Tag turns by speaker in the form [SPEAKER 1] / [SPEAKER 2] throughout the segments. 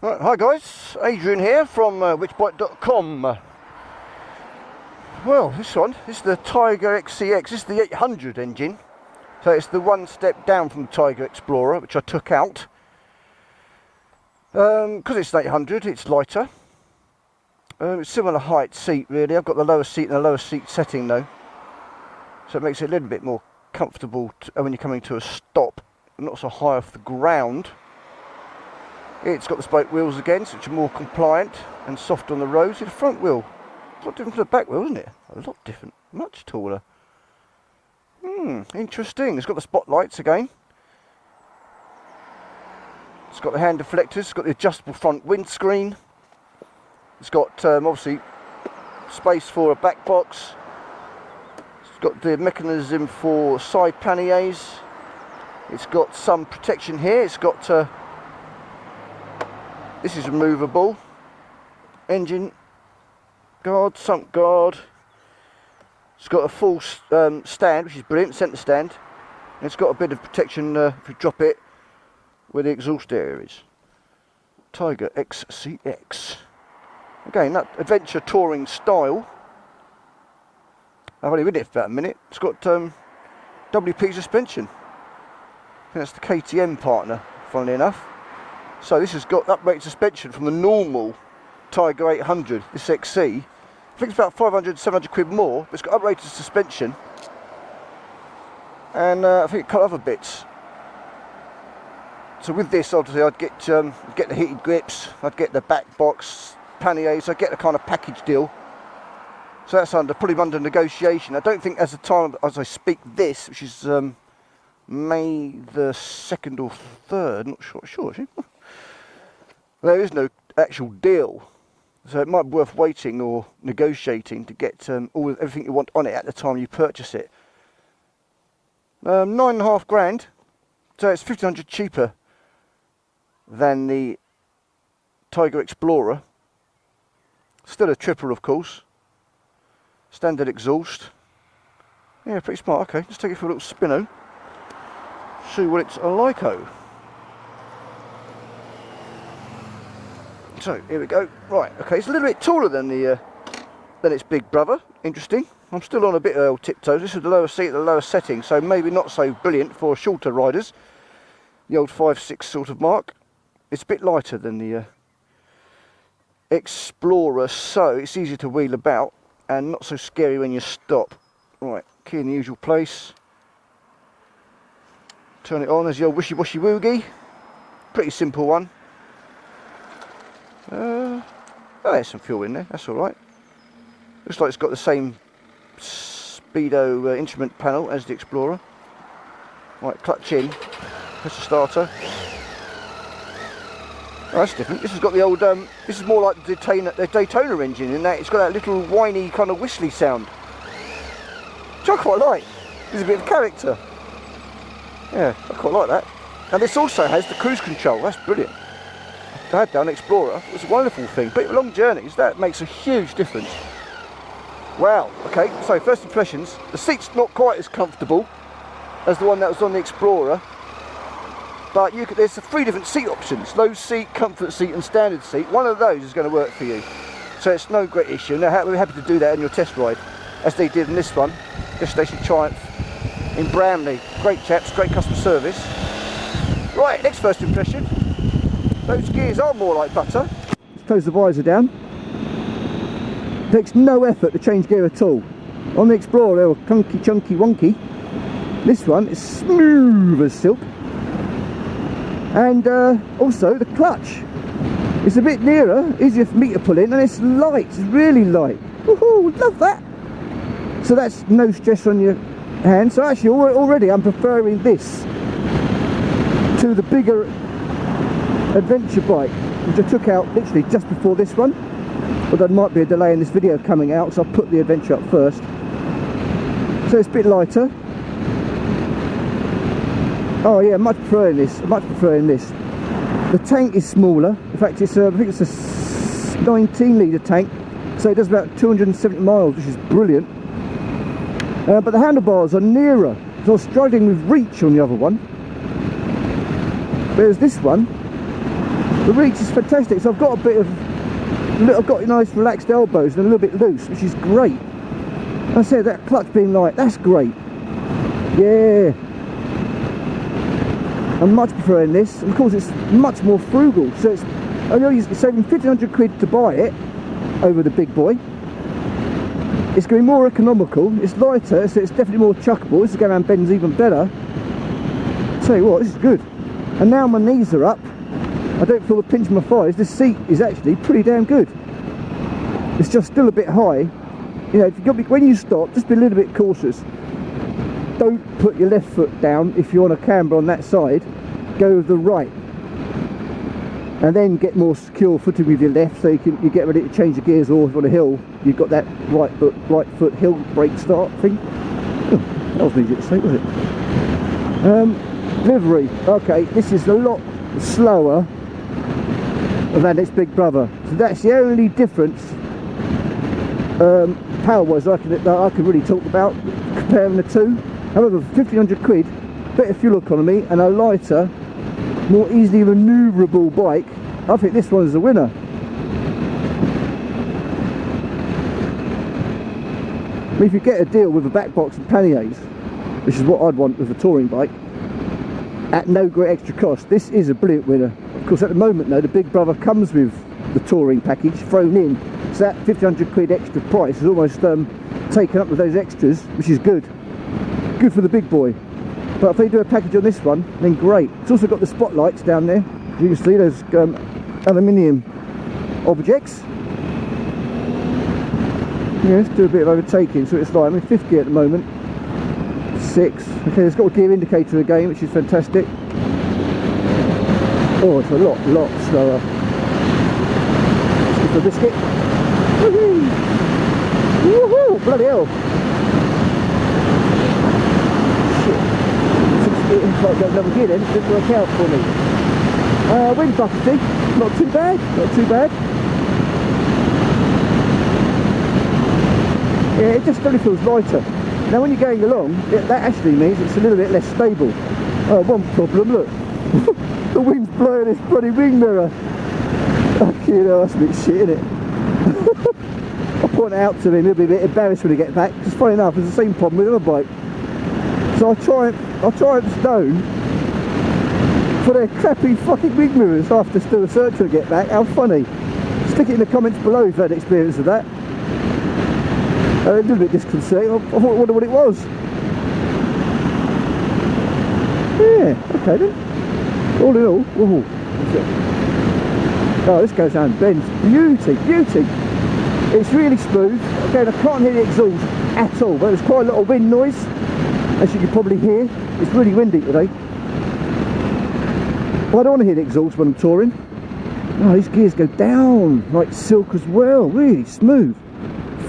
[SPEAKER 1] Right, hi guys, Adrian here from whichbike.com. Well, this is the Tiger XCX. This is the 800 engine, so it's the one step down from the Tiger Explorer, which I took out because it's an 800. It's lighter. It's similar height seat really. I've got the lower seat and the lower seat setting though, so it makes it a little bit more comfortable when you're coming to a stop, not so high off the ground. It's got the spoke wheels again, which are more compliant and soft on the roads. The front wheel, a lot different from the back wheel, isn't it? A lot different, much taller. Interesting. It's got the spotlights again. It's got the hand deflectors. It's got the adjustable front windscreen. It's got obviously space for a back box. It's got the mechanism for side panniers. It's got some protection here. It's got this is removable. Engine guard, sump guard. It's got a full stand, which is brilliant, centre stand. And it's got a bit of protection if you drop it where the exhaust area is. Tiger XCX. Again, that adventure touring style. I've only ridden it for about a minute. It's got WP suspension. I think that's the KTM partner, funnily enough. So this has got uprated suspension from the normal Tiger 800, this XC. I think it's about 500, 700 quid more, but it's got uprated suspension. And I think a couple other bits. So with this, obviously, I'd get the heated grips, I'd get the back box, panniers, I'd get the kind of package deal. So that's probably under negotiation. I don't think as the time as I speak this, which is May the 2nd or 3rd, not sure actually. There is no actual deal, so it might be worth waiting or negotiating to get everything you want on it at the time you purchase it. 9.5 grand, so it's 1,500 cheaper than the Tiger Explorer. Still a triple, of course. Standard exhaust. Yeah, pretty smart. Okay, let's take it for a little spin-o. See what it's like. So here we go. Right, okay, it's a little bit taller than its big brother. Interesting. I'm still on a bit of old tiptoes. This is the lower seat at the lower setting, so maybe not so brilliant for shorter riders. The old 5'6" sort of mark. It's a bit lighter than the Explorer, so it's easier to wheel about and not so scary when you stop. Right, key in the usual place. Turn it on. There's the old wishy-washy woogie. Pretty simple one. Oh, there's some fuel in there, that's alright. Looks like it's got the same speedo instrument panel as the Explorer. Right, clutch in, press the starter. Oh, that's different. This has got the old, this is more like the Daytona engine in that it's got that little whiny kind of whistly sound, which I quite like. There's a bit of character. Yeah, I quite like that. And this also has the cruise control, that's brilliant. I had down Explorer, it was a wonderful thing, but long journeys, that makes a huge difference. Wow, okay, so first impressions, the seat's not quite as comfortable as the one that was on the Explorer, but there's 3 different seat options: low seat, comfort seat and standard seat. One of those is going to work for you, so it's no great issue. Now we're happy to do that in your test ride, as they did in this one, Destination Triumph in Bramley. Great chaps, great customer service. Right, next first impression. Those gears are more like butter. Let's close the visor down. It takes no effort to change gear at all. On the Explorer they were clunky, chunky, wonky. This one is smooth as silk. And also the clutch. It's a bit nearer, easier for me to pull in, and it's light, it's really light. Woohoo, love that. So that's no stress on your hands. So actually already I'm preferring this to the bigger adventure bike, which I took out literally just before this one. Although there might be a delay in this video coming out, so I'll put the adventure up first. So it's a bit lighter. Oh yeah, much preferring this. The tank is smaller. In fact, I think it's a 19 litre tank, So it does about 270 miles, which is brilliant. But the handlebars are nearer, so I was struggling with reach on the other one. Whereas this one, the reach is fantastic. So I've got a bit of, I've got nice relaxed elbows and a little bit loose, which is great. I said that clutch being light, that's great. Yeah. I'm much preferring this, and of course it's much more frugal. So it's, I know you're saving 1,500 quid to buy it over the big boy. It's going to be more economical, it's lighter, so it's definitely more chuckable. This is going around bends even better. Tell you what, this is good. And now my knees are up, I don't feel the pinch in my thighs. This seat is actually pretty damn good. It's just still a bit high. You know, if you when you stop, just be a little bit cautious. Don't put your left foot down if you're on a camber on that side. Go with the right, and then get more secure footing with your left, so you get ready to change the gears, or if on a hill you've got that right foot hill brake start thing. Oh, that was easy to say, was it? Delivery. Okay, this is a lot slower than its big brother, so that's the only difference power-wise that I can really talk about comparing the two. However, 1,500 quid, better fuel economy and a lighter, more easily manoeuvrable bike, I think this one is a winner. I mean, if you get a deal with a back box and panniers, which is what I'd want with a touring bike, at no great extra cost, this is a brilliant winner. Of course, at the moment though, the big brother comes with the touring package thrown in, so that 1,500 quid extra price is almost taken up with those extras, which is good. Good for the big boy. But if they do a package on this one, then great. It's also got the spotlights down there. You can see those aluminium objects. Yeah, let's do a bit of overtaking. So it's like, I'm in 5th gear at the moment. 6. Okay, it's got a gear indicator again, which is fantastic. Oh, it's a lot slower. Let's get the biscuit. Woohoo! Woohoo! Bloody hell! It might go another gear then, it didn't work out for me. Wind buffeting, not too bad, not too bad. Yeah, it just really feels lighter. Now when you're going along, that actually means it's a little bit less stable. Oh, one problem, look. The wind's blowing this bloody wing mirror. Fucking hell, that's a bit shit, isn't it? I'll point it out to him, he'll be a bit embarrassed when he gets back, because funny enough, there's the same problem with the other bike. So I'll try and stone for their crappy fucking wing mirrors after still a search when I get back. How funny. Stick it in the comments below if you've had experience of that. A little bit disconcerting. I wonder what it was. Yeah, okay then. All in all, whoa. Oh, this goes down bends. Beauty. It's really smooth. Again, I can't hear the exhaust at all, but there's quite a lot of wind noise. As you can probably hear, it's really windy today. But I don't want to hear the exhaust when I'm touring. Oh, these gears go down like silk as well, really smooth.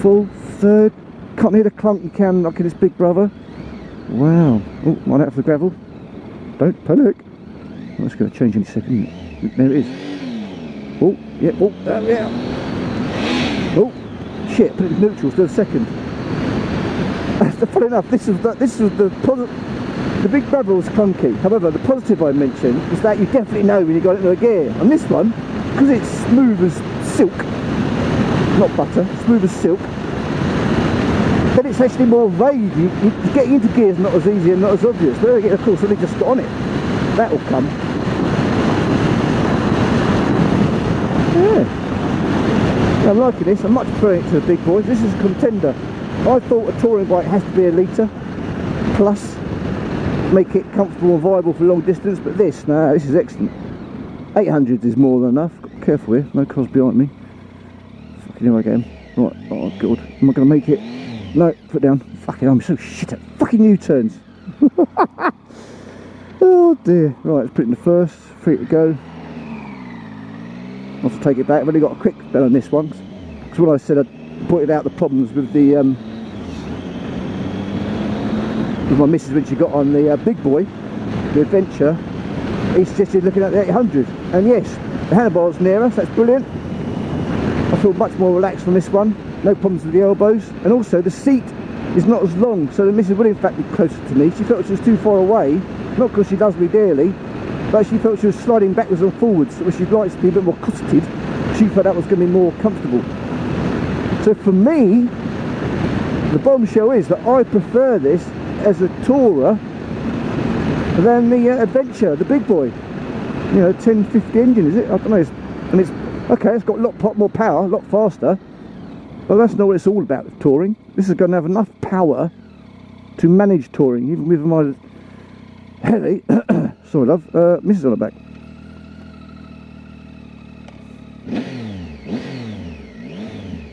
[SPEAKER 1] Full, third, can't hear the clunk you can like in this big brother. Wow. Oh, one out for the gravel. Don't panic. Oh, it's going to change any second. There it is. Oh, yeah, yeah. Oh, shit, put it in neutral, still a second. Funny enough, this was the big brother was clunky. However, the positive I mentioned is that you definitely know when you got it into a gear. On this one, because it's smooth as silk, not butter, smooth as silk, then it's actually more vague. Getting into gears not as easy and not as obvious. But again, of course, when they just got on it, that will come. Yeah, I'm liking this. I'm much preferring it to the big boys. This is a contender. I thought a touring bike has to be a litre plus, make it comfortable and viable for long distance, but this is excellent. 800 is more than enough. Careful here, no cars behind me. Fucking here I go. Right, oh god, am I going to make it? No, put down. Fucking, I'm so shit at fucking U-turns. Oh dear. Right, let's put it in the first, 3 to go. I'll have to take it back. I've only got a quick bell on this one, because when I said I pointed out the problems with the with my missus when she got on the big boy, the Adventure, he suggested looking at the 800, and yes, the handlebar's nearer, so that's brilliant. I feel much more relaxed on this one. no problems with the elbows, and also the seat is not as long, so the missus would in fact be closer to me. She felt she was too far away, not because she loves me dearly, but she felt she was sliding backwards and forwards, which she likes to be a bit more cosseted. She felt that was going to be more comfortable. So for me, the bombshell is that I prefer this as a tourer than the Adventure, the big boy. You know, 1050 engine, is it? I don't know. And it's okay, it's got a lot more power, a lot faster, but that's not what it's all about with touring. This is going to have enough power to manage touring, even with my heavy sorry love, Mrs. on the back.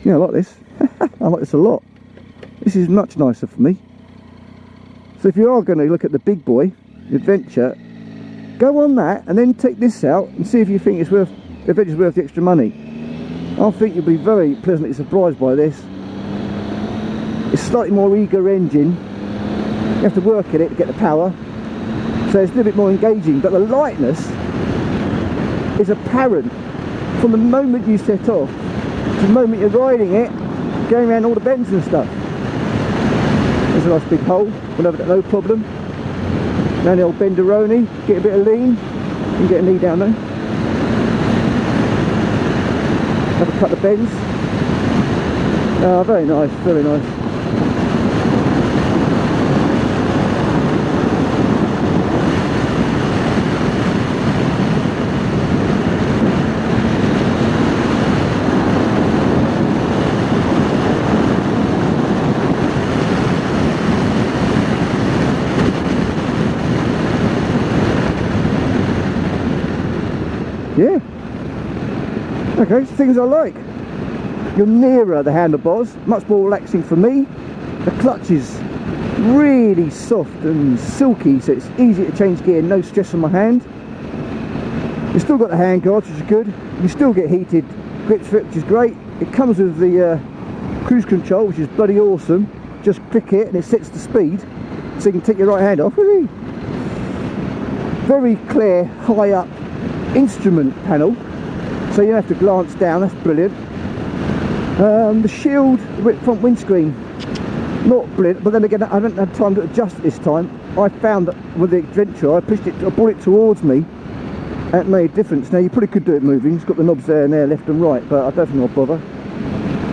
[SPEAKER 1] Yeah, I like this. I like this a lot. This is much nicer for me. So if you are going to look at the big boy, the Adventure, go on that and then take this out and see if you think it's worth, the Adventure's worth the extra money. I think you'll be very pleasantly surprised by this. It's slightly more eager engine. You have to work at it to get the power, so it's a little bit more engaging, but the lightness is apparent from the moment you set off to the moment you're riding it, going around all the bends and stuff. There's a nice big hole, we'll have it no problem. Down the old benderoni, get a bit of lean, you can get a knee down there. Have a couple of bends. Oh, very nice, very nice. Yeah. Okay, so things I like. You're nearer the handlebars, much more relaxing for me. The clutch is really soft and silky, so it's easy to change gear, no stress on my hand. You've still got the hand guards, which is good. You still get heated grips for it, which is great. It comes with the cruise control, which is bloody awesome. Just click it and it sets the speed, so you can take your right hand off. Very clear, high up instrument panel, so you don't have to glance down. That's brilliant. The shield, the front windscreen, not brilliant, but then again I haven't had time to adjust it this time. I found that with the Adventure I brought it towards me and it made a difference. Now you probably could do it moving, it's got the knobs there and there, left and right, but I don't think I'll bother.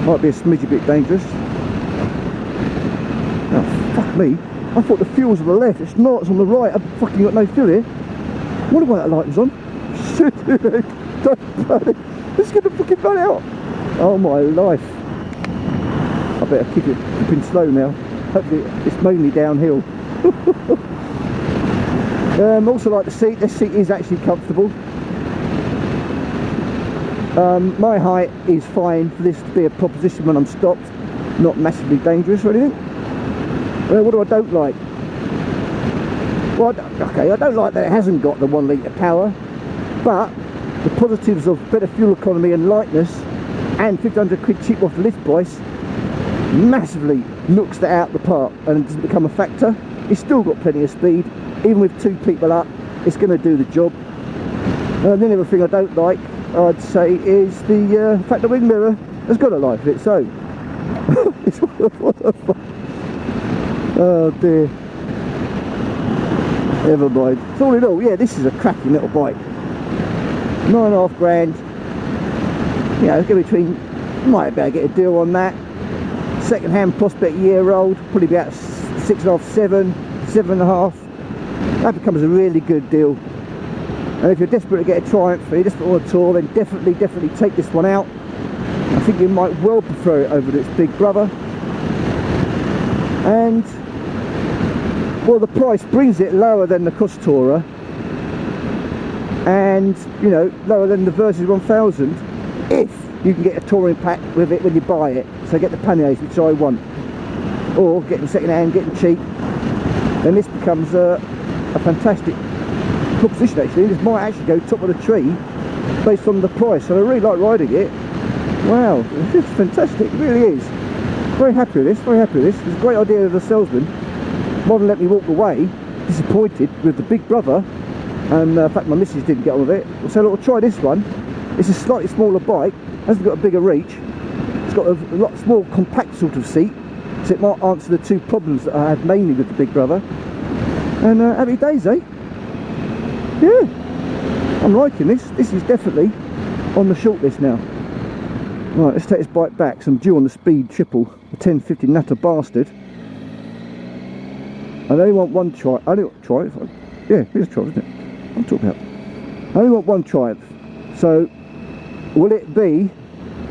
[SPEAKER 1] Might be a smidgy bit dangerous. Oh fuck me, I thought the fuel's on the left, it's not, it's on the right. I've fucking got no fuel here. I wonder why that light was on. Shit, don't burn it. It's going to fucking burn out. Oh my life. I better keep it keeping slow now. Hopefully it's mainly downhill. Also like the seat. This seat is actually comfortable. My height is fine for this to be a proposition when I'm stopped. Not massively dangerous or anything. What don't like? Well, okay, I don't like that it hasn't got the 1 litre power, but the positives of better fuel economy and lightness and 1,500 quid cheap off the list price massively knocks that out the park and doesn't become a factor. It's still got plenty of speed, even with 2 people up, it's going to do the job. The only other thing I don't like, I'd say, is the fact the wing mirror has got a life of its own. What the fuck? Oh dear. Never mind. So all in all, yeah, this is a cracking little bike. 9.5 grand. You know, it's going between, might be able to get a deal on that. Second hand Prospect year old, probably about 6.5, 7, 7.5. That becomes a really good deal. And if you're desperate to get a Triumph, or you're desperate on a tour, then definitely take this one out. I think you might well prefer it over its big brother. And well, the price brings it lower than the Cross Tourer, and you know, lower than the Versys 1000 if you can get a touring pack with it when you buy it. So get the panniers, which I want, or get them second hand, get them cheap. Then this becomes a fantastic proposition actually. This might actually go top of the tree based on the price, and I really like riding it. Wow, it's fantastic, it really is. Very happy with this, very happy with this. It's a great idea of the salesman. Rather than let me walk away disappointed with the big brother, and in fact my missus didn't get on with it. So look, we'll try this one. It's a slightly smaller bike, hasn't got a bigger reach. It's got a lot more compact sort of seat, so it might answer the two problems that I had mainly with the Big Brother. And happy days, eh? Yeah, I'm liking this. This is definitely on the short list now. Right, let's take this bike back, so I'm due on the speed triple, the 1050 Nutter bastard. I only want one try. I only want Triumph. Yeah, here's a Triumph, isn't it? I'm talking about. I only want one Triumph. So, will it be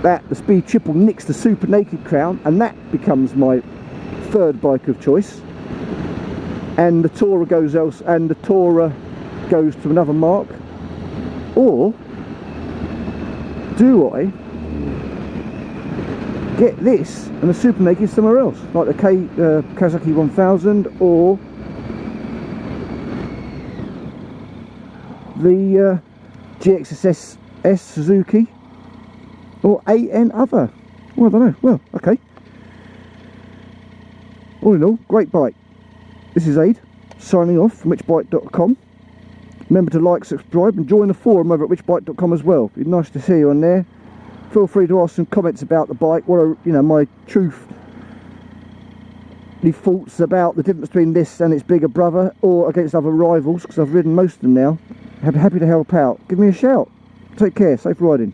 [SPEAKER 1] that the speed triple nicks the Super Naked Crown, and that becomes my third bike of choice, and the Tourer goes else, and the Tourer goes to another mark, or do I get this and the Super Naked somewhere else, like the Kawasaki 1000 or the GXSS Suzuki, or AN other. Well, I don't know. Well, okay. All in all, great bike. This is Aid, signing off from whichbike.com. Remember to like, subscribe and join the forum over at whichbike.com as well. It'd be nice to see you on there. Feel free to ask some comments about the bike, what are, you know, my truthful thoughts about the difference between this and its bigger brother, or against other rivals, because I've ridden most of them now. I'm happy to help out. Give me a shout. Take care, safe riding.